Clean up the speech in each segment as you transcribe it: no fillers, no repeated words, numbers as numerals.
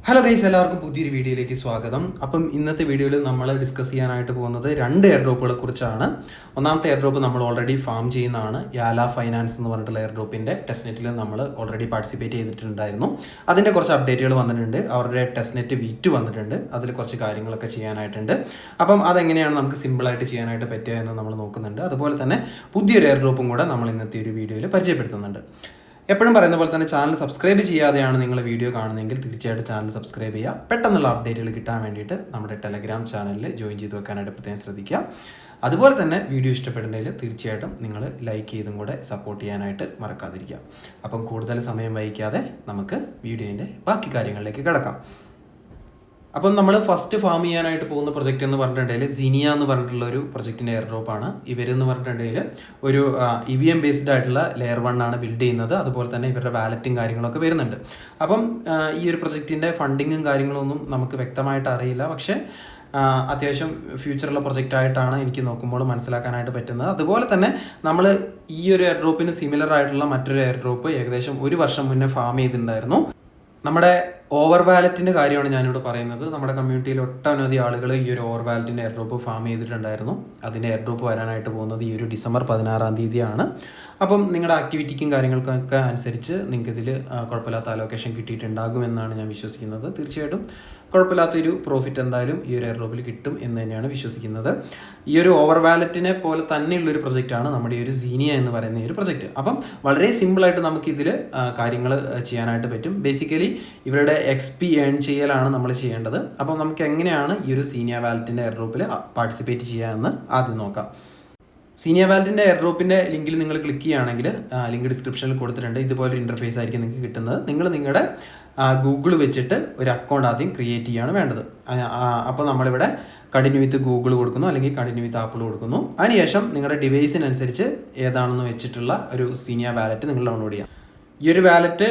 Hello guys, എല്ലാവർക്കും പുതിയൊരു വീഡിയോയിലേക്ക് സ്വാഗതം. അപ്പം ഇന്നത്തെ വീഡിയോയിൽ നമ്മൾ ഡിസ്കസ് ചെയ്യാനായിട്ട് പോകുന്നത് രണ്ട് എയർ ഡ്രോപ്പുകളെ കുറിച്ചാണ്. ഒന്നാമത്തെ എയർ ഡ്രോപ്പ് നമ്മൾ ഓൾറെഡി ഫാം ചെയ്യുന്നതാണ്. യാല ഫൈനാൻസ് എന്ന് പറഞ്ഞിട്ടുള്ള എയർ ഡ്രോപ്പിൻ്റെ ടെസ്റ്റ് നമ്മൾ ഓൾറെഡി പാർട്ടിസിപ്പേറ്റ് ചെയ്തിട്ടുണ്ടായിരുന്നു. അതിൻ്റെ കുറച്ച് അപ്ഡേറ്റുകൾ വന്നിട്ടുണ്ട്. അവരുടെ ടെസ്റ്റ് നെറ്റ് V2 വന്നിട്ടുണ്ട്. അതിൽ കുറച്ച് കാര്യങ്ങളൊക്കെ ചെയ്യാനായിട്ടുണ്ട്. അപ്പം അതെങ്ങനെയാണ് നമുക്ക് സിമ്പിളായിട്ട് ചെയ്യാനായിട്ട് പറ്റുക എന്ന് നമ്മൾ നോക്കുന്നുണ്ട്. അതുപോലെ തന്നെ പുതിയൊരു എയർ ഡ്രോപ്പും കൂടെ നമ്മൾ ഇന്നത്തെ ഒരു വീഡിയോയിൽ പരിചയപ്പെടുത്തുന്നുണ്ട്. എപ്പോഴും പറയുന്ന പോലെ തന്നെ ചാനൽ സബ്സ്ക്രൈബ് ചെയ്യാതെയാണ് നിങ്ങൾ വീഡിയോ കാണുന്നതെങ്കിൽ തീർച്ചയായിട്ടും ചാനൽ സബ്സ്ക്രൈബ് ചെയ്യുക. പെട്ടെന്നുള്ള അപ്ഡേറ്റുകൾ കിട്ടാൻ വേണ്ടിയിട്ട് നമ്മുടെ ടെലഗ്രാം ചാനലിൽ ജോയിൻ ചെയ്ത് വെക്കാനായിട്ട് പ്രത്യേകം ശ്രദ്ധിക്കുക. അതുപോലെ തന്നെ വീഡിയോ ഇഷ്ടപ്പെടുന്നതിൽ തീർച്ചയായിട്ടും നിങ്ങൾ ലൈക്ക് ചെയ്തും കൂടെ സപ്പോർട്ട് ചെയ്യാനായിട്ട് മറക്കാതിരിക്കുക. അപ്പം കൂടുതൽ സമയം വൈകാതെ നമുക്ക് വീഡിയോൻ്റെ ബാക്കി കാര്യങ്ങളിലേക്ക് കിടക്കാം. അപ്പം നമ്മൾ ഫസ്റ്റ് ഫാം ചെയ്യാനായിട്ട് പോകുന്ന പ്രൊജക്റ്റ് എന്ന് പറഞ്ഞിട്ടുണ്ടെങ്കിൽ സിനിയ എന്ന് പറഞ്ഞിട്ടുള്ള ഒരു പ്രൊജക്റ്റിൻ്റെ എയർ ഡ്രോപ്പാണ്. ഇവരെന്ന് പറഞ്ഞിട്ടുണ്ടെങ്കിൽ ഒരു EVM ബേസ്ഡ് ആയിട്ടുള്ള ലെയർ 1 ആണ് ബിൽഡ് ചെയ്യുന്നത്. അതുപോലെ തന്നെ ഇവരുടെ വാലറ്റും കാര്യങ്ങളൊക്കെ വരുന്നുണ്ട്. അപ്പം ഈ ഒരു പ്രൊജക്റ്റിൻ്റെ ഫണ്ടിങ്ങും കാര്യങ്ങളൊന്നും നമുക്ക് വ്യക്തമായിട്ട് അറിയില്ല. പക്ഷേ അത്യാവശ്യം ഫ്യൂച്ചറുള്ള പ്രൊജക്റ്റ് ആയിട്ടാണ് എനിക്ക് നോക്കുമ്പോൾ മനസ്സിലാക്കാനായിട്ട് പറ്റുന്നത്. അതുപോലെ തന്നെ നമ്മൾ ഈ ഒരു എയർ ഡ്രോപ്പിന് സിമിലർ ആയിട്ടുള്ള മറ്റൊരു എയർ ഡ്രോപ്പ് ഏകദേശം 1 വർഷം മുന്നേ ഫാം ചെയ്തിട്ടുണ്ടായിരുന്നു. നമ്മുടെ ഓവർ വാലറ്റിൻ്റെ കാര്യമാണ് ഞാനിവിടെ പറയുന്നത്. നമ്മുടെ കമ്മ്യൂണിറ്റിയിൽ ഒട്ടനവധി ആളുകൾ ഈ ഒരു ഓവർ വാലറ്റിൻ്റെ എയർ ഡ്രോപ്പ് ഫാം ചെയ്തിട്ടുണ്ടായിരുന്നു. അതിൻ്റെ എയർ ഡ്രോപ്പ് വരാനായിട്ട് പോകുന്നത് ഈ ഒരു ഡിസംബർ 16-ാം തീയതിയാണ്. അപ്പം നിങ്ങളുടെ ആക്ടിവിറ്റിക്കും കാര്യങ്ങൾക്കൊക്കെ അനുസരിച്ച് നിങ്ങൾക്ക് ഇതിൽ കുഴപ്പമില്ലാത്ത അലോക്കേഷൻ കിട്ടിയിട്ടുണ്ടാകുമെന്നാണ് ഞാൻ വിശ്വസിക്കുന്നത്. തീർച്ചയായിട്ടും കുഴപ്പമില്ലാത്തൊരു പ്രോഫിറ്റ് എന്തായാലും ഈ ഒരു എയർ ഡ്രോപ്പിൽ കിട്ടും എന്ന് തന്നെയാണ് വിശ്വസിക്കുന്നത്. ഈ ഒരു ഓവർ വാലറ്റിനെ പോലെ തന്നെയുള്ളൊരു പ്രൊജക്റ്റാണ് നമ്മുടെ ഈ ഒരു സീനിയ എന്ന് പറയുന്ന ഈ ഒരു പ്രൊജക്റ്റ്. അപ്പം വളരെ സിമ്പിളായിട്ട് നമുക്കിതിൽ കാര്യങ്ങൾ ചെയ്യാനായിട്ട് പറ്റും. ബേസിക്കലി ഇവരുടെ XP ഏൺ ചെയ്യലാണ് നമ്മൾ ചെയ്യേണ്ടത്. അപ്പം നമുക്ക് എങ്ങനെയാണ് ഈ ഒരു സീനിയ വാലറ്റിൻ്റെ എയർ ഡ്രോപ്പിൽ പാർട്ടിസിപ്പേറ്റ് ചെയ്യാമെന്ന് ആദ്യം നോക്കാം. സീനിയ വാലറ്റിൻ്റെ എയർ ഡ്രോപ്പിൻ്റെ ലിങ്കിൽ നിങ്ങൾ ക്ലിക്ക് ചെയ്യുകയാണെങ്കിൽ ലിങ്ക് ഡിസ്ക്രിപ്ഷനിൽ കൊടുത്തിട്ടുണ്ട്. ഇതുപോലൊരു ഇൻ്റർഫേസ് ആയിരിക്കും നിങ്ങൾക്ക് കിട്ടുന്നത്. നിങ്ങളുടെ ഗൂഗിൾ വെച്ചിട്ട് ഒരു അക്കൗണ്ട് ആദ്യം ക്രിയേറ്റ് ചെയ്യുകയാണ് വേണ്ടത്. അപ്പോൾ നമ്മളിവിടെ കണ്ടിന്യൂ വിത്ത് ഗൂഗിൾ കൊടുക്കുന്നു, അല്ലെങ്കിൽ കണ്ടിന്യൂ വിത്ത് ആപ്പിൾ കൊടുക്കുന്നു. അതിനുശേഷം നിങ്ങളുടെ ഡിവൈസിനനുസരിച്ച് ഏതാണെന്ന് വെച്ചിട്ടുള്ള ഒരു സീനിയ വാലറ്റ് നിങ്ങൾ ഡൗൺലോഡ് ചെയ്യാം. ഈ ഒരു വാലറ്റ്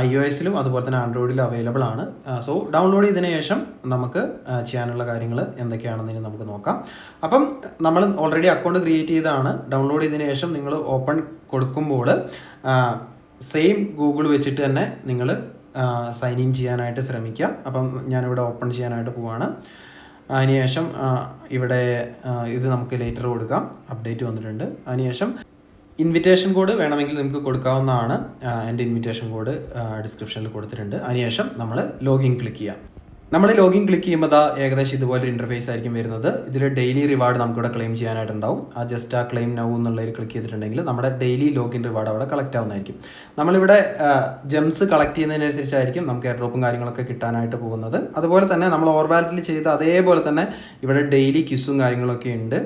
iOS-ലും അതുപോലെ തന്നെ ആൻഡ്രോയിഡിലും അവൈലബിൾ ആണ്. സോ ഡൗൺലോഡ് ചെയ്തതിന് ശേഷം നമുക്ക് ചെയ്യാനുള്ള കാര്യങ്ങൾ എന്തൊക്കെയാണെന്ന് നമുക്ക് നോക്കാം. അപ്പം നമ്മൾ ഓൾറെഡി അക്കൗണ്ട് ക്രിയേറ്റ് ചെയ്താണ്. ഡൗൺലോഡ് ചെയ്തതിന് ശേഷം നിങ്ങൾ ഓപ്പൺ കൊടുക്കുമ്പോൾ സെയിം ഗൂഗിൾ വെച്ചിട്ട് തന്നെ നിങ്ങൾ സൈൻ ഇൻ ചെയ്യാനായിട്ട് ശ്രമിക്കുക. അപ്പം ഞാനിവിടെ ഓപ്പൺ ചെയ്യാനായിട്ട് പോവാണ്. അതിനുശേഷം ഇവിടെ ഇത് നമുക്ക് ലേറ്റർ കൊടുക്കാം. അപ്ഡേറ്റ് വന്നിട്ടുണ്ട്. അതിനുശേഷം ഇൻവിറ്റേഷൻ കോഡ് വേണമെങ്കിൽ നമുക്ക് കൊടുക്കാവുന്നതാണ്. എൻ്റെ ഇൻവിറ്റേഷൻ കോഡ് ഡിസ്ക്രിപ്ഷനിൽ കൊടുത്തിട്ടുണ്ട്. അതിനുശേഷം നമ്മൾ ലോഗിൻ ക്ലിക്ക് ചെയ്യാം. നമ്മൾ ലോഗിൻ ക്ലിക്ക് ചെയ്യുമ്പോൾ ഏകദേശം ഇതുപോലൊരു ഇൻ്റർഫേസ് ആയിരിക്കും വരുന്നത്. ഇതിൽ ഡെയിലി റിവാർഡ് നമുക്കിവിടെ ക്ലെയിം ചെയ്യാനായിട്ടുണ്ടാവും. ജസ്റ്റ് ആ ക്ലെയിം നൗ എന്നുള്ളതിൽ ക്ലിക്ക് ചെയ്തിട്ടുണ്ടെങ്കിൽ നമ്മുടെ ഡെയിലി ലോഗിൻ റിവാർഡ് അവിടെ കളക്ട് ആവുന്നതായിരിക്കും. നമ്മളിവിടെ ജെംസ് കളക്ട് ചെയ്യുന്നതിനനുസരിച്ചായിരിക്കും നമുക്ക് എയർ ഡ്രോപ്പും കാര്യങ്ങളൊക്കെ കിട്ടാനായിട്ട് പോകുന്നത്. അതുപോലെ തന്നെ നമ്മൾ ഓവർ വാലറ്റിൽ ചെയ്ത അതേപോലെ തന്നെ ഇവിടെ ഡെയിലി ക്വിസും കാര്യങ്ങളൊക്കെ ഉണ്ട്.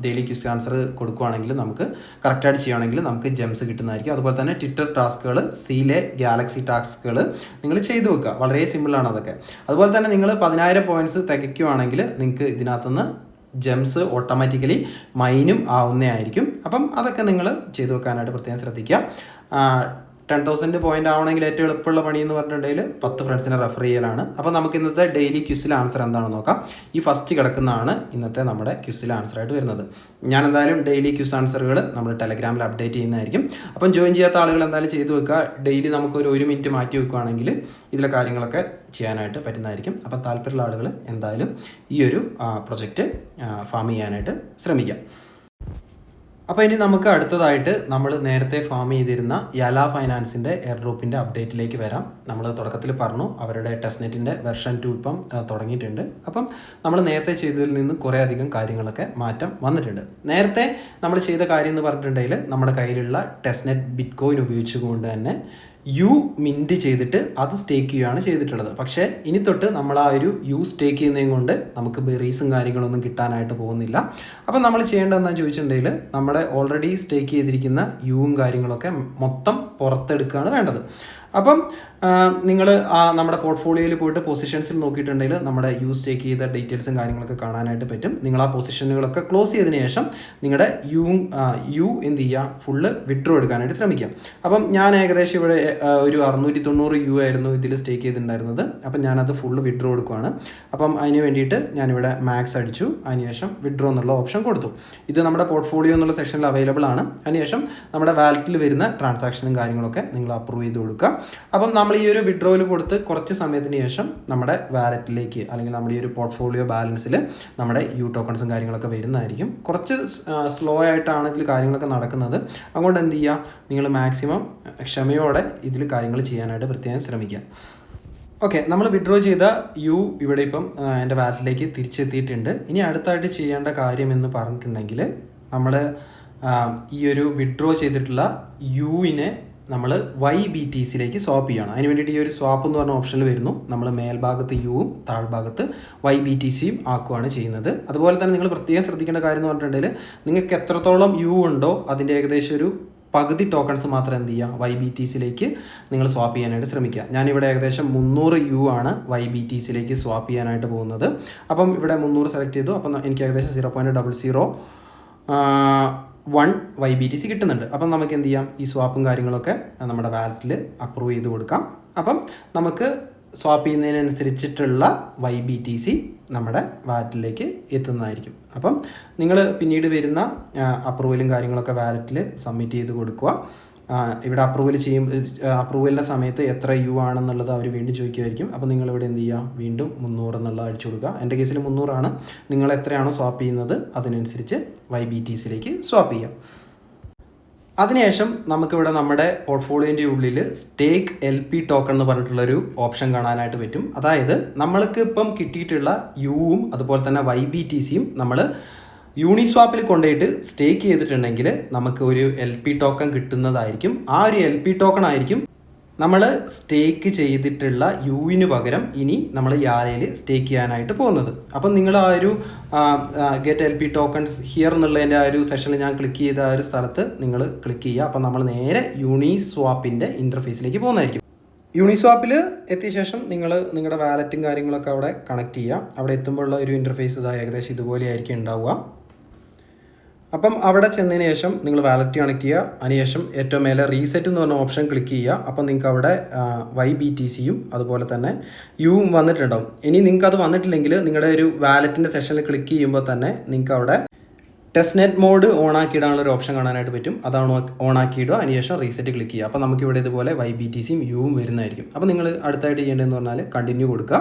ഡെയിലി ക്വിസ് ആൻസർ കൊടുക്കുകയാണെങ്കിൽ നമുക്ക് കറക്റ്റായിട്ട് ചെയ്യുകയാണെങ്കിൽ നമുക്ക് ജെംസ് കിട്ടുന്നതായിരിക്കും. അതുപോലെ തന്നെ ട്വിറ്റർ ടാസ്കുകൾ, സീലെ ഗാലക്സി ടാസ്കുകൾ നിങ്ങൾ ചെയ്തു വെക്കുക. വളരെ സിമ്പിളാണ് അതൊക്കെ. അതുപോലെ തന്നെ നിങ്ങൾ 10,000 പോയിന്റ്സ് തികയ്ക്കുകയാണെങ്കിൽ നിങ്ങൾക്ക് ഇതിനകത്തുനിന്ന് ജെംസ് ഓട്ടോമാറ്റിക്കലി മൈനും ആവുന്നതായിരിക്കും. അപ്പം അതൊക്കെ നിങ്ങൾ ചെയ്തു വെക്കാനായിട്ട് പ്രത്യേകം ശ്രദ്ധിക്കുക. 10,000 പോയിന്റ് ആവണമെങ്കിൽ ഏറ്റവും എളുപ്പമുള്ള പണി എന്ന് പറഞ്ഞിട്ടുണ്ടെങ്കിൽ 10 ഫ്രണ്ട്സിനെ റെഫർ ചെയ്യലാണ്. അപ്പോൾ നമുക്ക് ഇന്നത്തെ ഡെയിലി ക്വിസിലെ ആൻസർ എന്താണെന്ന് നോക്കാം. ഈ ഫസ്റ്റ് കിടക്കുന്നതാണ് ഇന്നത്തെ നമ്മുടെ ക്വിസിലെ ആൻസറായിട്ട് വരുന്നത്. ഞാൻ എന്തായാലും ഡെയിലി ക്വിസ് ആൻസറുകൾ നമ്മൾ ടെലഗ്രാമിൽ അപ്ഡേറ്റ് ചെയ്യുന്നതായിരിക്കും. അപ്പം ജോയിൻ ചെയ്യാത്ത ആളുകൾ എന്തായാലും ചെയ്തു വെക്കുക. ഡെയിലി നമുക്കൊരു 1 മിനിറ്റ് മാറ്റി വെക്കുകയാണെങ്കിൽ ഇതിലെ കാര്യങ്ങളൊക്കെ ചെയ്യാനായിട്ട് പറ്റുന്നതായിരിക്കും. അപ്പം താല്പര്യമുള്ള ആളുകൾ എന്തായാലും ഈ ഒരു പ്രൊജക്റ്റ് ഫാം ചെയ്യാനായിട്ട് ശ്രമിക്കാം. അപ്പോൾ ഇനി നമുക്ക് അടുത്തതായിട്ട് നമ്മൾ നേരത്തെ ഫാം ചെയ്തിരുന്ന യാല ഫൈനാൻസിൻ്റെ എയർ ഡ്രോപ്പിൻ്റെ അപ്ഡേറ്റിലേക്ക് വരാം. നമ്മൾ തുടക്കത്തിൽ പറഞ്ഞു അവരുടെ ടെസ്റ്റ് നെറ്റിൻ്റെ വെർഷൻ 2 ഇപ്പം തുടങ്ങിയിട്ടുണ്ട്. അപ്പം നമ്മൾ നേരത്തെ ചെയ്തതിൽ നിന്ന് കുറേ അധികം കാര്യങ്ങളൊക്കെ മാറ്റം വന്നിട്ടുണ്ട്. നേരത്തെ നമ്മൾ ചെയ്ത കാര്യം എന്ന് പറഞ്ഞിട്ടുണ്ടെങ്കിൽ നമ്മുടെ കയ്യിലുള്ള ടെസ്റ്റ് നെറ്റ് ബിറ്റ് കോയിൻ ഉപയോഗിച്ചുകൊണ്ട് തന്നെ മിൻറ്റ് ചെയ്തിട്ട് അത് സ്റ്റേക്ക് ചെയ്യുകയാണ് ചെയ്തിട്ടുള്ളത്. പക്ഷേ ഇനി തൊട്ട് നമ്മൾ ആ ഒരു സ്റ്റേക്ക് ചെയ്യുന്നതും കൊണ്ട് നമുക്ക് ബെറീസും കാര്യങ്ങളൊന്നും കിട്ടാനായിട്ട് പോകുന്നില്ല. അപ്പം നമ്മൾ ചെയ്യേണ്ടതെന്ന് ചോദിച്ചിട്ടുണ്ടെങ്കിൽ നമ്മുടെ ഓൾറെഡി സ്റ്റേക്ക് ചെയ്തിരിക്കുന്ന കാര്യങ്ങളൊക്കെ മൊത്തം പുറത്തെടുക്കുകയാണ് വേണ്ടത്. അപ്പം നിങ്ങൾ നമ്മുടെ പോർട്ട്ഫോളിയോയിൽ പോയിട്ട് പൊസിഷൻസിൽ നോക്കിയിട്ടുണ്ടെങ്കിൽ നമ്മുടെ സ്റ്റേക്ക് ചെയ്ത ഡീറ്റെയിൽസും കാര്യങ്ങളൊക്കെ കാണാനായിട്ട് പറ്റും. നിങ്ങൾ ആ പൊസിഷനുകളൊക്കെ ക്ലോസ് ചെയ്തതിന് ശേഷം നിങ്ങളുടെ എന്ത് ചെയ്യുക, ഫുള്ള് വിഡ്രോ എടുക്കാനായിട്ട് ശ്രമിക്കാം. അപ്പം ഞാൻ ഏകദേശം ഇവിടെ ഒരു 690 ആയിരുന്നു ഇതിൽ സ്റ്റേക്ക് ചെയ്തിട്ടുണ്ടായിരുന്നത്. അപ്പം ഞാനത് ഫുള്ള് വിഡ്രോ എടുക്കുകയാണ്. അപ്പം അതിന് വേണ്ടിയിട്ട് ഞാനിവിടെ മാക്സ് അടിച്ചു. അതിനുശേഷം വിഡ്രോ എന്നുള്ള ഓപ്ഷൻ കൊടുത്തു. ഇത് നമ്മുടെ പോർട്ട്ഫോളിയോ എന്നുള്ള സെക്ഷനിൽ അവൈലബിൾ ആണ്. അതിനുശേഷം നമ്മുടെ വാലറ്റിൽ വരുന്ന ട്രാൻസാക്ഷനും കാര്യങ്ങളൊക്കെ നിങ്ങൾ അപ്രൂവ് ചെയ്ത് കൊടുക്കുക. അപ്പം നമ്മൾ ഈ ഒരു വിഡ്രോയിൽ കൊടുത്ത് കുറച്ച് സമയത്തിന് ശേഷം നമ്മുടെ വാലറ്റിലേക്ക് അല്ലെങ്കിൽ നമ്മുടെ ഈ ഒരു പോർട്ട്ഫോളിയോ ബാലൻസിൽ നമ്മുടെ യു ടോക്കൺസും കാര്യങ്ങളൊക്കെ വരുന്നതായിരിക്കും. കുറച്ച് സ്ലോ ആയിട്ടാണ് ഇതിൽ കാര്യങ്ങളൊക്കെ നടക്കുന്നത്. അതുകൊണ്ട് എന്ത് ചെയ്യുക, നിങ്ങൾ മാക്സിമം ക്ഷമയോടെ ഇതിൽ കാര്യങ്ങൾ ചെയ്യാനായിട്ട് പ്രത്യേകം ശ്രമിക്കുക. ഓക്കെ, നമ്മൾ വിഡ്രോ ചെയ്ത യു ഇവിടെ ഇപ്പം എൻ്റെ വാലറ്റിലേക്ക് തിരിച്ചെത്തിയിട്ടുണ്ട്. ഇനി അടുത്തായിട്ട് ചെയ്യേണ്ട കാര്യം എന്ന് പറഞ്ഞിട്ടുണ്ടെങ്കിൽ നമ്മൾ ഈ ഒരു വിഡ്രോ ചെയ്തിട്ടുള്ള യുവിനെ നമ്മൾ YBTCയിലേക്ക് സ്വാപ്പ് ചെയ്യണം. അതിന് വേണ്ടിയിട്ട് ഈ ഒരു സ്വാപ്പ് എന്ന് പറഞ്ഞ ഓപ്ഷനിൽ വരുന്നു. നമ്മൾ മേൽഭാഗത്ത് യുവും താഴ്ഭാഗത്ത് YBTCയും ആക്കുകയാണ് ചെയ്യുന്നത്. അതുപോലെ തന്നെ നിങ്ങൾ പ്രത്യേകം ശ്രദ്ധിക്കേണ്ട കാര്യം എന്ന് പറഞ്ഞിട്ടുണ്ടെങ്കിൽ നിങ്ങൾക്ക് എത്രത്തോളം യു ഉണ്ടോ അതിൻ്റെ ഏകദേശം ഒരു പകുതി ടോക്കൺസ് മാത്രം എന്ത് ചെയ്യുക, YBTCയിലേക്ക് നിങ്ങൾ സ്വാപ്പ് ചെയ്യാനായിട്ട് ശ്രമിക്കുക. ഞാനിവിടെ ഏകദേശം 300 യു ആണ് YBTCയിലേക്ക് സ്വാപ്പ് ചെയ്യാനായിട്ട് പോകുന്നത്. അപ്പം ഇവിടെ 300 സെലക്ട് ചെയ്തു. അപ്പം എനിക്ക് ഏകദേശം 0.001 YBTC കിട്ടുന്നുണ്ട്. അപ്പം നമുക്ക് എന്ത് ചെയ്യാം, ഈ സ്വാപ്പും കാര്യങ്ങളൊക്കെ നമ്മുടെ വാലറ്റിൽ അപ്രൂവ് ചെയ്ത് കൊടുക്കാം. അപ്പം നമുക്ക് സ്വാപ്പ് ചെയ്യുന്നതിനനുസരിച്ചിട്ടുള്ള YBTC നമ്മുടെ വാലറ്റിലേക്ക് എത്തുന്നതായിരിക്കും. അപ്പം നിങ്ങൾ പിന്നീട് വരുന്ന അപ്രൂവലും കാര്യങ്ങളൊക്കെ വാലറ്റിൽ സബ്മിറ്റ് ചെയ്ത് കൊടുക്കുക. ഇവിടെ അപ്രൂവലിൻ്റെ സമയത്ത് എത്ര യു ആണെന്നുള്ളത് അവർ വീണ്ടും ചോദിക്കുമായിരിക്കും. അപ്പോൾ നിങ്ങളിവിടെ എന്ത് ചെയ്യുക, വീണ്ടും 300 എന്നുള്ളത് അടിച്ചു കൊടുക്കുക. എൻ്റെ കേസിൽ 300 ആണ്. നിങ്ങൾ എത്രയാണോ സ്വാപ്പ് ചെയ്യുന്നത് അതിനനുസരിച്ച് YBTCയിലേക്ക് സ്വാപ്പ് ചെയ്യാം. അതിനുശേഷം നമുക്കിവിടെ നമ്മുടെ പോർട്ട്ഫോളിയോൻ്റെ ഉള്ളിൽ സ്റ്റേക്ക് LP ടോക്കൺ എന്ന് പറഞ്ഞിട്ടുള്ളൊരു ഓപ്ഷൻ കാണാനായിട്ട് പറ്റും. അതായത് നമ്മൾക്ക് ഇപ്പം കിട്ടിയിട്ടുള്ള യുവും അതുപോലെ തന്നെ YBTCയും നമ്മൾ യൂണിസ്വാപ്പിൽ കൊണ്ടുപോയിട്ട് സ്റ്റേക്ക് ചെയ്തിട്ടുണ്ടെങ്കിൽ നമുക്ക് ഒരു LP ടോക്കൺ കിട്ടുന്നതായിരിക്കും. ആ ഒരു LP ടോക്കൺ ആയിരിക്കും നമ്മൾ സ്റ്റേക്ക് ചെയ്തിട്ടുള്ള യുവിന് പകരം ഇനി നമ്മൾ യാലയിൽ സ്റ്റേക്ക് ചെയ്യാനായിട്ട് പോകുന്നത്. അപ്പം നിങ്ങൾ ആ ഒരു ഗെറ്റ് LP ടോക്കൺസ് ഹിയർ എന്നുള്ളതിൻ്റെ ആ ഒരു സെഷനിൽ ഞാൻ ക്ലിക്ക് ചെയ്ത ആ ഒരു സ്ഥലത്ത് നിങ്ങൾ ക്ലിക്ക് ചെയ്യുക. അപ്പം നമ്മൾ നേരെ യൂണിസ്വാപ്പിൻ്റെ ഇൻ്റർഫേസിലേക്ക് പോകുന്നതായിരിക്കും. യൂണിസ്വാപ്പിൽ എത്തിയ ശേഷം നിങ്ങൾ നിങ്ങളുടെ വാലറ്റും കാര്യങ്ങളൊക്കെ അവിടെ കണക്ട് ചെയ്യുക. അവിടെ എത്തുമ്പോഴുള്ള ഒരു ഇൻ്റർഫേസ് ഇതാ ഏകദേശം ഇതുപോലെയായിരിക്കും ഉണ്ടാവുക. അപ്പം അവിടെ ചെന്നതിന് ശേഷം നിങ്ങൾ വാലറ്റ് കണക്ട് ചെയ്യുക. അതിനുശേഷം ഏറ്റവും മേലെ റീസെറ്റ് എന്ന് പറഞ്ഞ ഓപ്ഷൻ ക്ലിക്ക് ചെയ്യുക. അപ്പം നിങ്ങൾക്ക് അവിടെ YBTCയും അതുപോലെ തന്നെ യുവും വന്നിട്ടുണ്ടാവും. ഇനി നിങ്ങൾക്ക് അത് വന്നിട്ടില്ലെങ്കിൽ നിങ്ങളുടെ ഒരു വാലറ്റിൻ്റെ സെഷനിൽ ക്ലിക്ക് ചെയ്യുമ്പോൾ തന്നെ നിങ്ങൾക്ക് അവിടെ ടെസ്റ്റ് നെറ്റ് മോഡ് ഓൺ ആക്കിയിടാനുള്ള ഒരു ഓപ്ഷൻ കാണാനായിട്ട് പറ്റും. അതാണ് ഓൺ ആക്കിയിടുക. അതിനുശേഷം റീസെറ്റ് ക്ലിക്ക് ചെയ്യുക. അപ്പോൾ നമുക്കിവിടെ ഇതുപോലെ YBTCയും യുവും വരുന്നതായിരിക്കും. അപ്പോൾ നിങ്ങൾ അടുത്തായിട്ട് ചെയ്യേണ്ടതെന്ന് പറഞ്ഞാൽ കണ്ടിന്യൂ കൊടുക്കുക.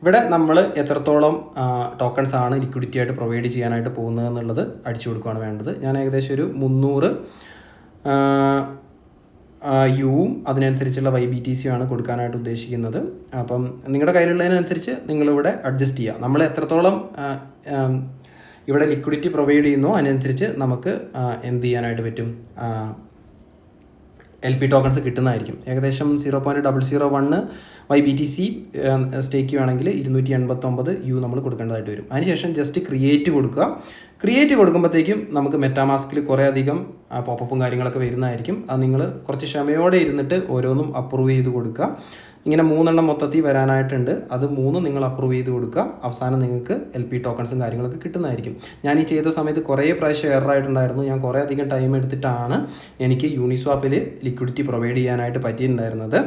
ഇവിടെ നമ്മൾ എത്രത്തോളം ടോക്കൺസ് ആണ് ലിക്വിഡിറ്റി ആയിട്ട് പ്രൊവൈഡ് ചെയ്യാനായിട്ട് പോകുന്നത് എന്നുള്ളത് അടിച്ചു കൊടുക്കുകയാണ് വേണ്ടത്. ഞാൻ ഏകദേശം ഒരു 300 യുവും അതിനനുസരിച്ചുള്ള YBTCയാണ് കൊടുക്കാനായിട്ട് ഉദ്ദേശിക്കുന്നത്. അപ്പം നിങ്ങളുടെ കയ്യിലുള്ളതിനനുസരിച്ച് നിങ്ങളിവിടെ അഡ്ജസ്റ്റ് ചെയ്യുക. നമ്മൾ എത്രത്തോളം ഇവിടെ ലിക്വിഡിറ്റി പ്രൊവൈഡ് ചെയ്യുന്നു അതിനനുസരിച്ച് നമുക്ക് എന്ത് ചെയ്യാനായിട്ട് പറ്റും, LP ടോക്കൺസ് കിട്ടുന്നതായിരിക്കും. ഏകദേശം 0.001 YBTC സ്റ്റേക്ക് ചെയ്യുകയാണെങ്കിൽ 289 യു നമ്മൾ കൊടുക്കേണ്ടതായിട്ട് വരും. അതിനുശേഷം ജസ്റ്റ് ക്രിയേറ്റ് കൊടുക്കുക. ക്രിയേറ്റ് കൊടുക്കുമ്പോഴത്തേക്കും നമുക്ക് മെറ്റാമാസ്കിൽ കുറേ അധികം പോപ്പപ്പും കാര്യങ്ങളൊക്കെ വരുന്നതായിരിക്കും. അത് നിങ്ങൾ കുറച്ച് ക്ഷമയോടെ ഇരുന്നിട്ട് ഓരോന്നും അപ്രൂവ് ചെയ്ത് കൊടുക്കുക. ഇങ്ങനെ 3 മൊത്തത്തിൽ വരാനായിട്ടുണ്ട്. അത് 3 നിങ്ങൾ അപ്രൂവ് ചെയ്ത് കൊടുക്കുക. അവസാനം നിങ്ങൾക്ക് LP ടോക്കൺസും കാര്യങ്ങളൊക്കെ കിട്ടുന്നതായിരിക്കും. ഞാൻ ഈ ചെയ്ത സമയത്ത് കുറേ പ്രാവശ്യം എററായിട്ടുണ്ടായിരുന്നു. ഞാൻ കുറേ അധികം ടൈം എടുത്തിട്ടാണ് എനിക്ക് യൂണിസ്വാപ്പിൽ ലിക്വിഡിറ്റി പ്രൊവൈഡ് ചെയ്യാനായിട്ട് പറ്റിയിട്ടുണ്ടായിരുന്നത്.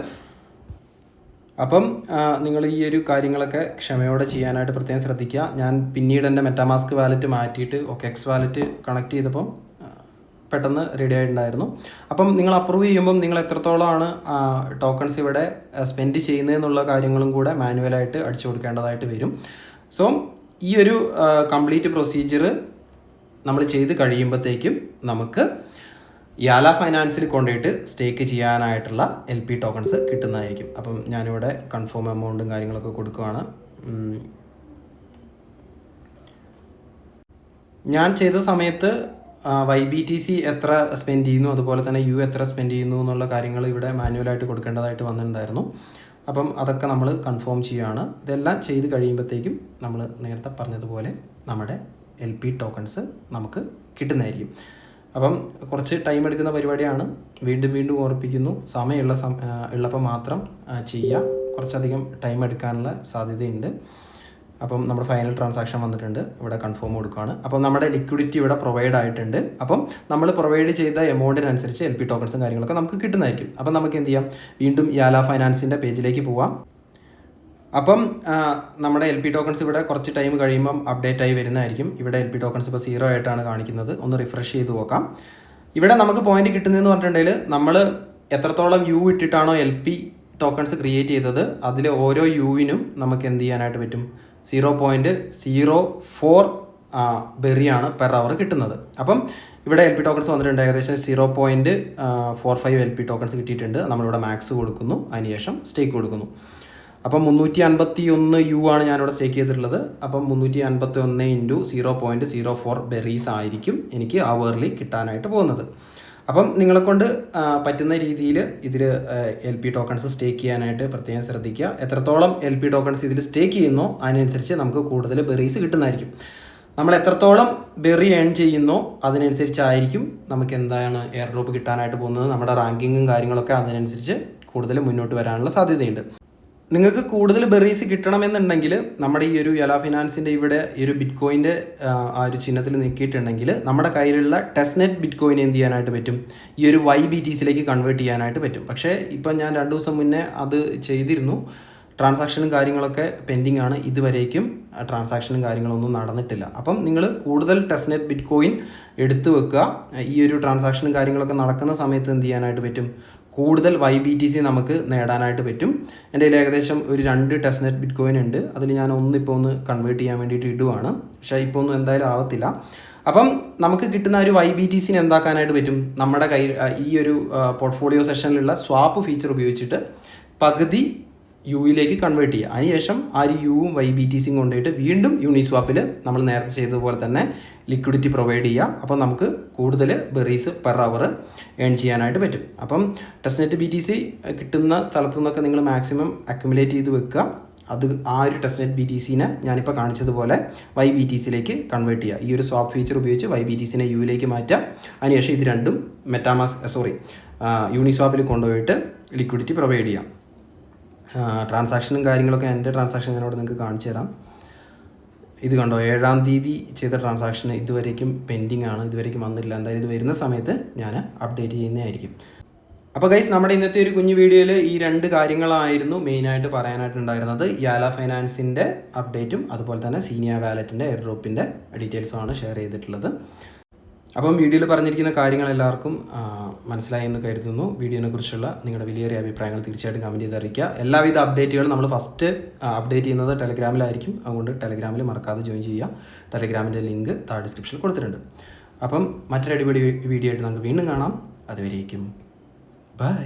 അപ്പം നിങ്ങൾ ഈ ഒരു കാര്യങ്ങളൊക്കെ ക്ഷമയോടെ ചെയ്യാനായിട്ട് പ്രത്യേകം ശ്രദ്ധിക്കുക. ഞാൻ പിന്നീട് എൻ്റെ മെറ്റാമാസ്ക് വാലറ്റ് മാറ്റിയിട്ട് OKX വാലറ്റ് കണക്ട് ചെയ്തപ്പം പെട്ടെന്ന് റെഡി ആയിട്ടുണ്ടായിരുന്നു. അപ്പം നിങ്ങൾ അപ്രൂവ് ചെയ്യുമ്പം നിങ്ങൾ എത്രത്തോളമാണ് ടോക്കൺസ് ഇവിടെ സ്പെൻഡ് ചെയ്യുന്നതെന്നുള്ള കാര്യങ്ങളും കൂടെ മാനുവലായിട്ട് അടിച്ചു കൊടുക്കേണ്ടതായിട്ട് വരും. സോ ഈ ഒരു കംപ്ലീറ്റ് പ്രൊസീജിയർ നമ്മൾ ചെയ്ത് കഴിയുമ്പോഴത്തേക്കും നമുക്ക് യാല ഫൈനാൻസിൽ കൊണ്ടുപോയിട്ട് സ്റ്റേക്ക് ചെയ്യാനായിട്ടുള്ള LP ടോക്കൺസ് കിട്ടുന്നതായിരിക്കും. അപ്പം ഞാനിവിടെ കൺഫേം എമൗണ്ടും കാര്യങ്ങളൊക്കെ കൊടുക്കുകയാണ്. ഞാൻ ചെയ്ത സമയത്ത് YBTC എത്ര സ്പെൻഡ് ചെയ്യുന്നു അതുപോലെ തന്നെ യു എത്ര സ്പെൻഡ് ചെയ്യുന്നു എന്നുള്ള കാര്യങ്ങൾ ഇവിടെ മാനുവലായിട്ട് കൊടുക്കേണ്ടതായിട്ട് വന്നിട്ടുണ്ടായിരുന്നു. അപ്പം അതൊക്കെ നമ്മൾ കൺഫേം ചെയ്യുകയാണ്. ഇതെല്ലാം ചെയ്ത് കഴിയുമ്പോഴത്തേക്കും നമ്മൾ നേരത്തെ പറഞ്ഞതുപോലെ നമ്മുടെ LP ടോക്കൺസ് നമുക്ക് കിട്ടുന്നതായിരിക്കും. അപ്പം കുറച്ച് ടൈം എടുക്കുന്ന പരിപാടിയാണ്. വീണ്ടും ഓർപ്പിക്കുന്നു, ഉള്ളപ്പോൾ മാത്രം ചെയ്യുക. കുറച്ചധികം ടൈം എടുക്കാനുള്ള സാധ്യതയുണ്ട്. അപ്പം നമ്മുടെ ഫൈനൽ ട്രാൻസാക്ഷൻ വന്നിട്ടുണ്ട്. ഇവിടെ കൺഫേം കൊടുക്കുകയാണ്. അപ്പം നമ്മുടെ ലിക്വിഡിറ്റി ഇവിടെ പ്രൊവൈഡ് ആയിട്ടുണ്ട്. അപ്പം നമ്മൾ പ്രൊവൈഡ് ചെയ്ത എമൗണ്ടിനനുസരിച്ച് LP ടോക്കൺസും കാര്യങ്ങളൊക്കെ നമുക്ക് കിട്ടുന്നതായിരിക്കും. അപ്പം നമുക്ക് എന്ത് ചെയ്യാം, വീണ്ടും യാല ഫൈനാൻസിൻ്റെ പേജിലേക്ക് പോവാം. അപ്പം നമ്മുടെ LP ടോക്കൺസ് ഇവിടെ കുറച്ച് ടൈം കഴിയുമ്പം അപ്ഡേറ്റ് ആയി വരുന്നതായിരിക്കും. ഇവിടെ LP ടോക്കൺസ് ഇപ്പോൾ 0 ആയിട്ടാണ് കാണിക്കുന്നത്. ഒന്ന് റിഫ്രഷ് ചെയ്ത് നോക്കാം. ഇവിടെ നമുക്ക് പോയിന്റ് കിട്ടുന്നതെന്ന് പറഞ്ഞിട്ടുണ്ടെങ്കിൽ നമ്മൾ എത്രത്തോളം യു ഇട്ടിട്ടാണോ LP ടോക്കൺസ് ക്രിയേറ്റ് ചെയ്തത് അതിൽ ഓരോ യുവിനും നമുക്ക് എന്ത് ചെയ്യാനായിട്ട് പറ്റും 0.04 ബെറിയാണ് പെർ അവർ കിട്ടുന്നത്. അപ്പം ഇവിടെ LP ടോക്കൺസ് വന്നിട്ടുണ്ട് ഏകദേശം 0.45 LP ടോക്കൺസ് കിട്ടിയിട്ടുണ്ട്. നമ്മളിവിടെ മാക്സ് കൊടുക്കുന്നു, അതിനുശേഷം സ്റ്റേക്ക് കൊടുക്കുന്നു. അപ്പം 351 യു ആണ് ഞാനിവിടെ സ്റ്റേക്ക് ചെയ്തിട്ടുള്ളത്. അപ്പം 351 ഇൻറ്റു 0.04 ബെറീസ് ആയിരിക്കും എനിക്ക് അവർലി കിട്ടാനായിട്ട് പോകുന്നത്. അപ്പം നിങ്ങളെക്കൊണ്ട് പറ്റുന്ന രീതിയിൽ ഇതിൽ LP ടോക്കൺസ് സ്റ്റേക്ക് ചെയ്യാനായിട്ട് പ്രത്യേകം ശ്രദ്ധിക്കുക. എത്രത്തോളം LP ടോക്കൺസ് ഇതിൽ സ്റ്റേക്ക് ചെയ്യുന്നോ അതിനനുസരിച്ച് നമുക്ക് കൂടുതൽ ബെറീസ് കിട്ടുന്നതായിരിക്കും. നമ്മൾ എത്രത്തോളം ബെറി ഏൺ ചെയ്യുന്നോ അതിനനുസരിച്ചായിരിക്കും നമുക്ക് എന്താണ് എയർ ഡ്രോപ്പ് കിട്ടാനായിട്ട് പോകുന്നത്. നമ്മുടെ റാങ്കിങ്ങും കാര്യങ്ങളൊക്കെ അതിനനുസരിച്ച് കൂടുതൽ മുന്നോട്ട് വരാനുള്ള സാധ്യതയുണ്ട്. നിങ്ങൾക്ക് കൂടുതൽ ബെറീസ് കിട്ടണമെന്നുണ്ടെങ്കിൽ നമ്മുടെ ഈ ഒരു യാല ഫിനാൻസിൻ്റെ ഇവിടെ ഈ ഒരു ബിറ്റ് കോയിൻ്റെ ആ ഒരു ചിഹ്നത്തിൽ നീക്കിയിട്ടുണ്ടെങ്കിൽ നമ്മുടെ കയ്യിലുള്ള ടെസ്റ്റ്നെറ്റ് ബിറ്റ് കോയിൻ എന്ത് ചെയ്യാനായിട്ട് പറ്റും, ഈ ഒരു YBTസിലേക്ക് കൺവേർട്ട് ചെയ്യാനായിട്ട് പറ്റും. പക്ഷേ ഇപ്പം ഞാൻ 2 ദിവസം മുന്നേ അത് ചെയ്തിരുന്നു. ട്രാൻസാക്ഷനും കാര്യങ്ങളൊക്കെ പെൻഡിങ് ആണ്. ഇതുവരേക്കും ട്രാൻസാക്ഷനും കാര്യങ്ങളൊന്നും നടന്നിട്ടില്ല. അപ്പം നിങ്ങൾ കൂടുതൽ ടെസ്റ്റ്നെറ്റ് ബിറ്റ് കോയിൻ എടുത്തു വെക്കുക. ഈ ഒരു ട്രാൻസാക്ഷനും കാര്യങ്ങളൊക്കെ നടക്കുന്ന സമയത്ത് എന്ത് ചെയ്യാനായിട്ട് പറ്റും, കൂടുതൽ YBTC നമുക്ക് നേടാനായിട്ട് പറ്റും. എൻ്റെ കയ്യിൽ ഏകദേശം ഒരു 2 ടെസ്റ്റ്നെറ്റ് ബിറ്റ് കോയിൻ ഉണ്ട്. അതിൽ ഞാൻ ഇപ്പോൾ ഒന്ന് കൺവേർട്ട് ചെയ്യാൻ വേണ്ടിയിട്ട് ഇടുവാണ്. പക്ഷേ ഇപ്പോൾ ഒന്നും എന്തായാലും ആവത്തില്ല. അപ്പം നമുക്ക് കിട്ടുന്ന ഒരു YBTCനെ എന്താക്കാനായിട്ട് പറ്റും, നമ്മുടെ കയ്യിൽ ഈ ഒരു പോർട്ട്ഫോളിയോ സെഷനിലുള്ള സ്വാപ്പ് ഫീച്ചർ ഉപയോഗിച്ചിട്ട് പകുതി യുയിലേക്ക് കൺവേർട്ട് ചെയ്യുക. അതിനുശേഷം ആ ഒരു യുവും YBTCയും കൊണ്ടുപോയിട്ട് വീണ്ടും യൂണിസ്വാപ്പിൽ നമ്മൾ നേരത്തെ ചെയ്തതുപോലെ തന്നെ ലിക്വിഡിറ്റി പ്രൊവൈഡ് ചെയ്യുക. അപ്പം നമുക്ക് കൂടുതൽ ബെറീസ് പെർ അവർ ഏൺ ചെയ്യാനായിട്ട് പറ്റും. അപ്പം ടെസ്റ്റ്നെറ്റ് BTC കിട്ടുന്ന സ്ഥലത്തു നിന്നൊക്കെ നിങ്ങൾ മാക്സിമം അക്യുമുലേറ്റ് ചെയ്ത് വെക്കുക. അത് ആ ഒരു ടെസ്റ്റ്നെറ്റ് BTCനെ ഞാനിപ്പോൾ കാണിച്ചതുപോലെ YBTCയിലേക്ക് കൺവേർട്ട് ചെയ്യുക. ഈ ഒരു സ്വാപ്പ് ഫീച്ചർ ഉപയോഗിച്ച് YBTCനെ യുയിലേക്ക് മാറ്റുക. അതിനുശേഷം ഇത് രണ്ടും യൂണിസ്വാപ്പിൽ കൊണ്ടുപോയിട്ട് ലിക്വിഡിറ്റി പ്രൊവൈഡ് ചെയ്യാം. ട്രാൻസാക്ഷനും കാര്യങ്ങളൊക്കെ എൻ്റെ ട്രാൻസാക്ഷൻ ഞാനിവിടെ നിങ്ങൾക്ക് കാണിച്ചു തരാം. ഇത് കണ്ടോ, 7-ാം തീയതി ചെയ്ത ട്രാൻസാക്ഷൻ ഇതുവരേക്കും പെൻഡിങ് ആണ്, ഇതുവരേക്കും വന്നില്ല. എന്തായാലും ഇത് വരുന്ന സമയത്ത് ഞാൻ അപ്ഡേറ്റ് ചെയ്യുന്നതായിരിക്കും. അപ്പോൾ ഗൈസ്, നമ്മുടെ ഇന്നത്തെ ഒരു കുഞ്ഞു വീഡിയോയിൽ ഈ 2 കാര്യങ്ങളായിരുന്നു മെയിനായിട്ട് പറയാനായിട്ടുണ്ടായിരുന്നത്. യാല ഫൈനാൻസിൻ്റെ അപ്ഡേറ്റും അതുപോലെ തന്നെ സീനിയ വാലറ്റിൻ്റെ എയർ ഡ്രോപ്പിൻ്റെ ഡീറ്റെയിൽസുമാണ് ഷെയർ ചെയ്തിട്ടുള്ളത്. അപ്പം വീഡിയോയിൽ പറഞ്ഞിരിക്കുന്ന കാര്യങ്ങൾ എല്ലാവർക്കും മനസ്സിലായി എന്ന് കരുതുന്നു. വീഡിയോനെ കുറിച്ചുള്ള നിങ്ങളുടെ വിലയേറിയ അഭിപ്രായങ്ങൾ തീർച്ചയായിട്ടും കമൻറ്റ് ചെയ്ത് അറിയിക്കുക. എല്ലാവിധ അപ്ഡേറ്റുകളും നമ്മൾ ഫസ്റ്റ് അപ്ഡേറ്റ് ചെയ്യുന്നത് ടെലഗ്രാമിലായിരിക്കും. അതുകൊണ്ട് ടെലഗ്രാമിൽ മറക്കാതെ ജോയിൻ ചെയ്യുക. ടെലഗ്രാമിൻ്റെ ലിങ്ക് താഴെ ഡിസ്ക്രിപ്ഷനിൽ കൊടുത്തിട്ടുണ്ട്. അപ്പം മറ്റൊരു അടിപൊളി വീഡിയോ ആയിട്ട് നമുക്ക് വീണ്ടും കാണാം. അതുവരേക്കും ബൈ.